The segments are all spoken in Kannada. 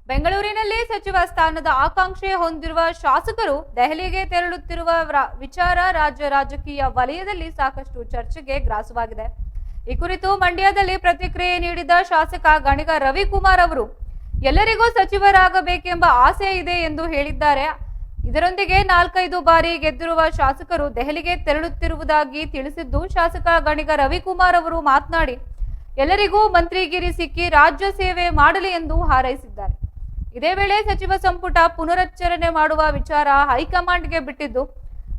ಬೆಂಗಳೂರಿನಲ್ಲಿ ಸಚಿವ ಸ್ಥಾನದ ಆಕಾಂಕ್ಷೆ ಹೊಂದಿರುವ ಶಾಸಕರು ದೆಹಲಿಗೆ ತೆರಳುತ್ತಿರುವ ವಿಚಾರ ರಾಜ್ಯ ರಾಜಕೀಯ ವಲಯದಲ್ಲಿ ಸಾಕಷ್ಟು ಚರ್ಚೆಗೆ ಗ್ರಾಸವಾಗಿದೆ. ಈ ಕುರಿತು ಮಂಡ್ಯದಲ್ಲಿ ಪ್ರತಿಕ್ರಿಯೆ ನೀಡಿದ ಶಾಸಕ ಗಣಿಗ ರವಿಕುಮಾರ್ ಅವರು ಎಲ್ಲರಿಗೂ ಸಚಿವರಾಗಬೇಕೆಂಬ ಆಸೆ ಇದೆ ಎಂದು ಹೇಳಿದ್ದಾರೆ. ಇದರೊಂದಿಗೆ 4-5 ಬಾರಿ ಗೆದ್ದಿರುವ ಶಾಸಕರು ದೆಹಲಿಗೆ ತೆರಳುತ್ತಿರುವುದಾಗಿ ತಿಳಿಸಿದ್ದು, ಶಾಸಕ ಗಣಿಗ ರವಿಕುಮಾರ್ ಅವರು ಮಾತನಾಡಿ ಎಲ್ಲರಿಗೂ ಮಂತ್ರಿಗಿರಿ ಸಿಕ್ಕಿ ರಾಜ್ಯ ಸೇವೆ ಮಾಡಲಿ ಎಂದು ಹಾರೈಸಿದ್ದಾರೆ. ಇದೇ ವೇಳೆ ಸಚಿವ ಸಂಪುಟ ಪುನರಚನೆ ಮಾಡುವ ವಿಚಾರ ಹೈಕಮಾಂಡ್ಗೆ ಬಿಟ್ಟಿದ್ದು,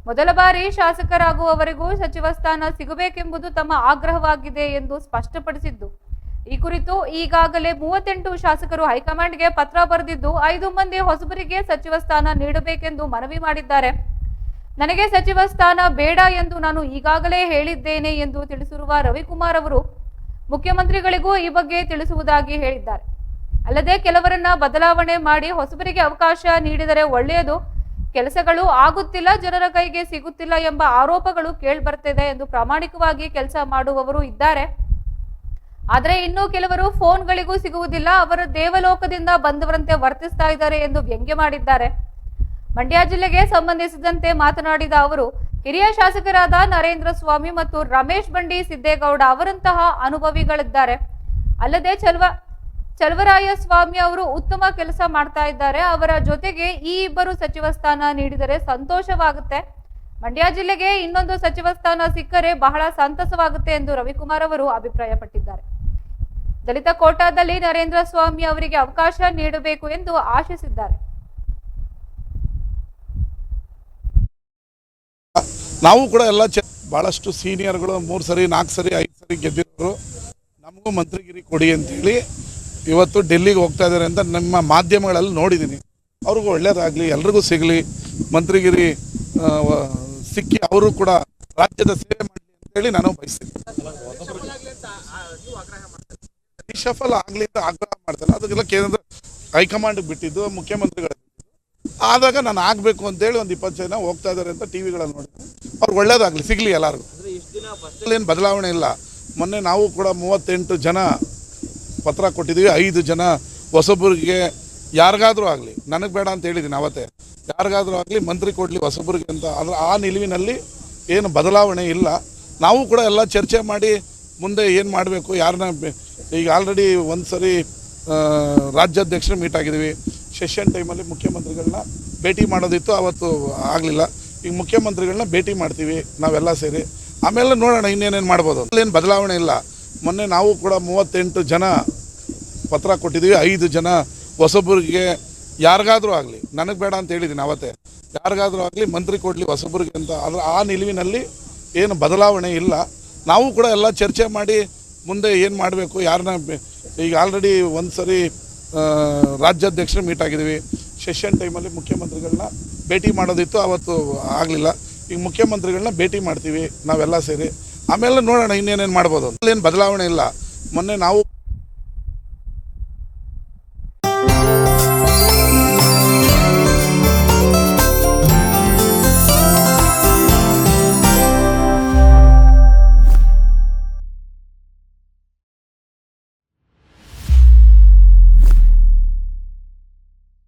ಮೊದಲ ಬಾರಿ ಶಾಸಕರಾಗುವವರೆಗೂ ಸಚಿವ ಸ್ಥಾನ ಸಿಗಬೇಕೆಂಬುದು ತಮ್ಮ ಆಗ್ರಹವಾಗಿದೆ ಎಂದು ಸ್ಪಷ್ಟಪಡಿಸಿದ್ದು, ಈ ಕುರಿತು ಈಗಾಗಲೇ 38 ಶಾಸಕರು ಹೈಕಮಾಂಡ್ಗೆ ಪತ್ರ ಬರೆದಿದ್ದು 5 ಮಂದಿ ಹೊಸಬರಿಗೆ ಸಚಿವ ಸ್ಥಾನ ನೀಡಬೇಕೆಂದು ಮನವಿ ಮಾಡಿದ್ದಾರೆ. ನನಗೆ ಸಚಿವ ಸ್ಥಾನ ಬೇಡ ಎಂದು ನಾನು ಈಗಾಗಲೇ ಹೇಳಿದ್ದೇನೆ ಎಂದು ತಿಳಿಸಿರುವ ರವಿಕುಮಾರ್ ಅವರು ಮುಖ್ಯಮಂತ್ರಿಗಳಿಗೂ ಈ ಬಗ್ಗೆ ತಿಳಿಸುವುದಾಗಿ ಹೇಳಿದ್ದಾರೆ. ಅಲ್ಲದೆ ಕೆಲವರನ್ನ ಬದಲಾವಣೆ ಮಾಡಿ ಹೊಸಬರಿಗೆ ಅವಕಾಶ ನೀಡಿದರೆ ಒಳ್ಳೆಯದು, ಕೆಲಸಗಳು ಆಗುತ್ತಿಲ್ಲ, ಜನರ ಕೈಗೆ ಸಿಗುತ್ತಿಲ್ಲ ಎಂಬ ಆರೋಪಗಳು ಕೇಳಿಬರ್ತಿದೆ ಎಂದು ಪ್ರಾಮಾಣಿಕವಾಗಿ ಕೆಲಸ ಮಾಡುವವರು ಇದ್ದಾರೆ. ಆದರೆ ಇನ್ನು ಕೆಲವರು ಫೋನ್ಗಳಿಗೂ ಸಿಗುವುದಿಲ್ಲ, ಅವರು ದೇವಲೋಕದಿಂದ ಬಂದವರಂತೆ ವರ್ತಿಸ್ತಾ ಇದ್ದಾರೆ ಎಂದು ವ್ಯಂಗ್ಯ ಮಾಡಿದ್ದಾರೆ. ಮಂಡ್ಯ ಜಿಲ್ಲೆಗೆ ಸಂಬಂಧಿಸಿದಂತೆ ಮಾತನಾಡಿದ ಅವರು ಹಿರಿಯ ಶಾಸಕರಾದ ನರೇಂದ್ರ ಸ್ವಾಮಿ ಮತ್ತು ರಮೇಶ್ ಬಂಡಿ ಸಿದ್ದೇಗೌಡ ಅವರಂತಹ ಅನುಭವಿಗಳಿದ್ದಾರೆ. ಅಲ್ಲದೆ ಚಲವರಾಯ ಸ್ವಾಮಿ ಅವರು ಉತ್ತಮ ಕೆಲಸ ಮಾಡ್ತಾ ಇದ್ದಾರೆ. ಅವರ ಜೊತೆಗೆ ಈ ಇಬ್ಬರು ಸಚಿವ ಸ್ಥಾನ ನೀಡಿದರೆ ಸಂತೋಷವಾಗುತ್ತೆ. ಮಂಡ್ಯ ಜಿಲ್ಲೆಗೆ ಇನ್ನೊಂದು ಸಚಿವ ಸ್ಥಾನ ಸಿಕ್ಕರೆ ಬಹಳ ಸಂತಸವಾಗುತ್ತೆ ಎಂದು ರವಿಕುಮಾರ್ ಅವರು ಅಭಿಪ್ರಾಯಪಟ್ಟಿದ್ದಾರೆ. ದಲಿತ ಕೋಟಾದಲ್ಲಿ ನರೇಂದ್ರ ಸ್ವಾಮಿ ಅವರಿಗೆ ಅವಕಾಶ ನೀಡಬೇಕು ಎಂದು ಆಶಿಸಿದ್ದಾರೆ. ನಾವು ಕೂಡ ಎಲ್ಲ ಬಹಳಷ್ಟು ಸೀನಿಯರ್ಗಳು 3 ಸರಿ 4 ಸರಿ 5 ಸರಿ ಗೆದ್ದಿರೋರು ನಮಗೂ ಮಂತ್ರಿಗಿರಿ ಕೊಡಿ ಅಂತೇಳಿ ಇವತ್ತು ಡೆಲ್ಲಿಗೆ ಹೋಗ್ತಾ ಇದ್ದಾರೆ ಅಂತ ನಮ್ಮ ಮಾಧ್ಯಮಗಳಲ್ಲಿ ನೋಡಿದ್ದೀನಿ. ಅವ್ರಿಗೂ ಒಳ್ಳೇದಾಗಲಿ, ಎಲ್ರಿಗೂ ಸಿಗಲಿ, ಮಂತ್ರಿಗಿರಿ ಸಿಕ್ಕಿ ಅವರು ಕೂಡ ರಾಜ್ಯದ ಸೇವೆ ಮಾಡಲಿ ಅಂತೇಳಿ ನಾನು ಬಯಸ್ತೀನಿ. ರಿಷಫಲ್ ಆಗಲಿ ಅಂತ ಆಗ್ರಹ ಮಾಡ್ತಾರೆ. ಅದಕ್ಕೆಲ್ಲ ಕೇಂದ್ರ ಹೈಕಮಾಂಡ್ಗೆ ಬಿಟ್ಟಿದ್ದು, ಮುಖ್ಯಮಂತ್ರಿಗಳು ಆದಾಗ ನಾನು ಆಗಬೇಕು ಅಂತೇಳಿ ಒಂದು 20 ಜನ ಹೋಗ್ತಾ ಇದ್ದಾರೆ ಅಂತ ಟಿವಿಗಳಲ್ಲಿ ನೋಡಿದ್ವಿ. ಅವ್ರಿಗೆ ಒಳ್ಳೇದಾಗಲಿ, ಸಿಗಲಿ ಎಲ್ಲರಿಗೂ. ಏನು ಬದಲಾವಣೆ ಇಲ್ಲ. ಮೊನ್ನೆ ನಾವು ಕೂಡ 38 ಜನ ಪತ್ರ ಕೊಟ್ಟಿದ್ದೀವಿ. 5 ಜನ ಹೊಸಬರಿಗೆ ಯಾರಿಗಾದರೂ ಆಗಲಿ, ನನಗೆ ಬೇಡ ಅಂತ ಹೇಳಿದ್ದೀನಿ ಅವತ್ತೇ, ಯಾರಿಗಾದರೂ ಆಗಲಿ ಮಂತ್ರಿ ಕೊಡಲಿ ಹೊಸಬರಿಗೆ ಅಂತ. ಅದರ ಆ ನಿಲುವಿನಲ್ಲಿ ಏನು ಬದಲಾವಣೆ ಇಲ್ಲ. ನಾವು ಕೂಡ ಎಲ್ಲ ಚರ್ಚೆ ಮಾಡಿ ಮುಂದೆ ಏನು ಮಾಡಬೇಕು, ಯಾರನ್ನ ಈಗ ಆಲ್ರೆಡಿ ಒಂದು ಸರಿ ರಾಜ್ಯಾಧ್ಯಕ್ಷರು ಮೀಟ್ ಆಗಿದ್ದೀವಿ. ಸೆಷನ್ ಟೈಮಲ್ಲಿ ಮುಖ್ಯಮಂತ್ರಿಗಳನ್ನ ಭೇಟಿ ಮಾಡೋದಿತ್ತು, ಅವತ್ತು ಆಗಲಿಲ್ಲ. ಈಗ ಮುಖ್ಯಮಂತ್ರಿಗಳನ್ನ ಭೇಟಿ ಮಾಡ್ತೀವಿ ನಾವೆಲ್ಲ ಸೇರಿ. ಆಮೇಲೆ ನೋಡೋಣ ಇನ್ನೇನೇನು ಮಾಡ್ಬೋದು. ಏನು ಬದಲಾವಣೆ ಇಲ್ಲ. ಮೊನ್ನೆ ನಾವು ಕೂಡ 38 ಜನ ಪತ್ರ ಕೊಟ್ಟಿದ್ದೀವಿ. 5 ಜನ ಹೊಸಬರಿಗೆ ಯಾರಿಗಾದರೂ ಆಗಲಿ, ನನಗೆ ಬೇಡ ಅಂತ ಹೇಳಿದ್ದೀನಿ ಅವತ್ತೇ, ಯಾರಿಗಾದರೂ ಆಗಲಿ ಮಂತ್ರಿ ಕೊಡಲಿ ಹೊಸಬರಿಗೆ ಅಂತ. ಅದರ ಆ ನಿಲುವಿನಲ್ಲಿ ಏನು ಬದಲಾವಣೆ ಇಲ್ಲ. ನಾವು ಕೂಡ ಎಲ್ಲ ಚರ್ಚೆ ಮಾಡಿ ಮುಂದೆ ಏನು ಮಾಡಬೇಕು, ಯಾರನ್ನ ಈಗ ಆಲ್ರೆಡಿ ಒಂದು ಸರಿ ರಾಜ್ಯಾಧ್ಯಕ್ಷರು ಮೀಟ್ ಆಗಿದ್ದೀವಿ. ಸೆಷನ್ ಟೈಮಲ್ಲಿ ಮುಖ್ಯಮಂತ್ರಿಗಳನ್ನ ಭೇಟಿ ಮಾಡೋದಿತ್ತು, ಅವತ್ತು ಆಗಲಿಲ್ಲ. ಈಗ ಮುಖ್ಯಮಂತ್ರಿಗಳನ್ನ ಭೇಟಿ ಮಾಡ್ತೀವಿ ನಾವೆಲ್ಲ ಸೇರಿ. ಆಮೇಲೆ ನೋಡೋಣ ಇನ್ನೇನೇನು ಮಾಡ್ಬೋದು. ಏನು ಬದಲಾವಣೆ ಇಲ್ಲ. ಮೊನ್ನೆ ನಾವು